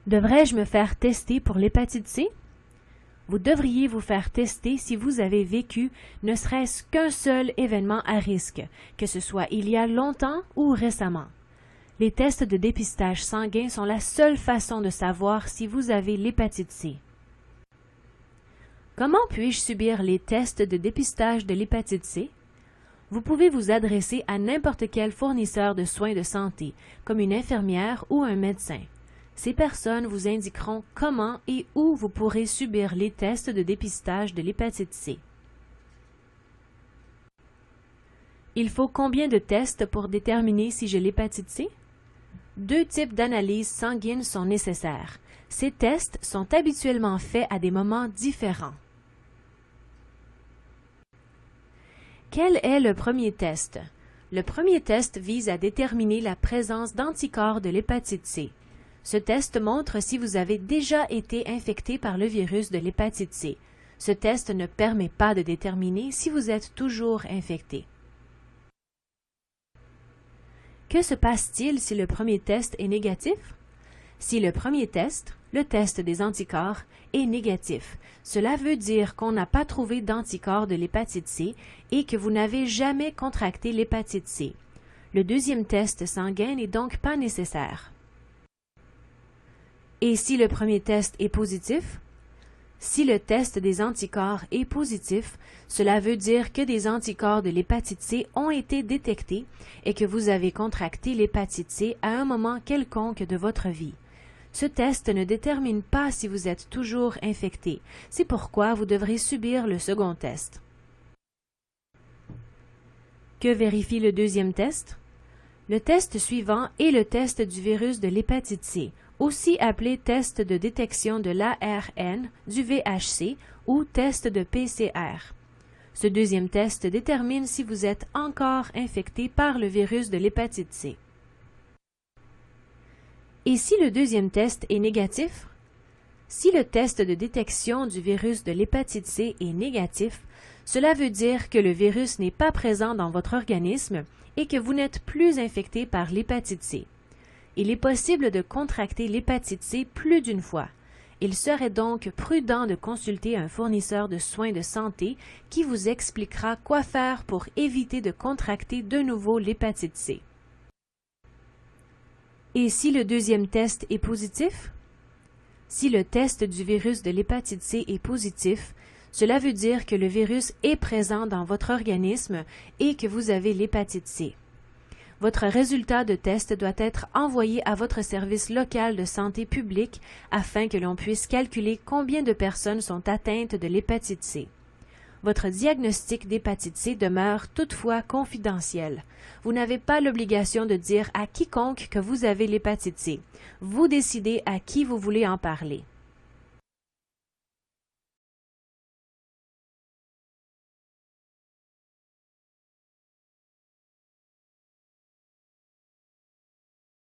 Devrais-je me faire tester pour l'hépatite C? Vous devriez vous faire tester si vous avez vécu ne serait-ce qu'un seul événement à risque, que ce soit il y a longtemps ou récemment. Les tests de dépistage sanguin sont la seule façon de savoir si vous avez l'hépatite C. Comment puis-je subir les tests de dépistage de l'hépatite C? Vous pouvez vous adresser à n'importe quel fournisseur de soins de santé, comme une infirmière ou un médecin. Ces personnes vous indiqueront comment et où vous pourrez subir les tests de dépistage de l'hépatite C. Il faut combien de tests pour déterminer si j'ai l'hépatite C? 2 types d'analyses sanguines sont nécessaires. Ces tests sont habituellement faits à des moments différents. Quel est le premier test? Le premier test vise à déterminer la présence d'anticorps de l'hépatite C. Ce test montre si vous avez déjà été infecté par le virus de l'hépatite C. Ce test ne permet pas de déterminer si vous êtes toujours infecté. Que se passe-t-il si le premier test est négatif? Si le premier test, le test des anticorps, est négatif, cela veut dire qu'on n'a pas trouvé d'anticorps de l'hépatite C et que vous n'avez jamais contracté l'hépatite C. Le deuxième test sanguin n'est donc pas nécessaire. Et si le premier test est positif? Si le test des anticorps est positif, cela veut dire que des anticorps de l'hépatite C ont été détectés et que vous avez contracté l'hépatite C à un moment quelconque de votre vie. Ce test ne détermine pas si vous êtes toujours infecté. C'est pourquoi vous devrez subir le second test. Que vérifie le deuxième test? Le test suivant est le test du virus de l'hépatite C, aussi appelé test de détection de l'ARN, du VHC ou test de PCR. Ce deuxième test détermine si vous êtes encore infecté par le virus de l'hépatite C. Et si le deuxième test est négatif? Si le test de détection du virus de l'hépatite C est négatif, cela veut dire que le virus n'est pas présent dans votre organisme et que vous n'êtes plus infecté par l'hépatite C. Il est possible de contracter l'hépatite C plus d'une fois. Il serait donc prudent de consulter un fournisseur de soins de santé qui vous expliquera quoi faire pour éviter de contracter de nouveau l'hépatite C. Et si le deuxième test est positif? Si le test du virus de l'hépatite C est positif, cela veut dire que le virus est présent dans votre organisme et que vous avez l'hépatite C. Votre résultat de test doit être envoyé à votre service local de santé publique afin que l'on puisse calculer combien de personnes sont atteintes de l'hépatite C. Votre diagnostic d'hépatite C demeure toutefois confidentiel. Vous n'avez pas l'obligation de dire à quiconque que vous avez l'hépatite C. Vous décidez à qui vous voulez en parler.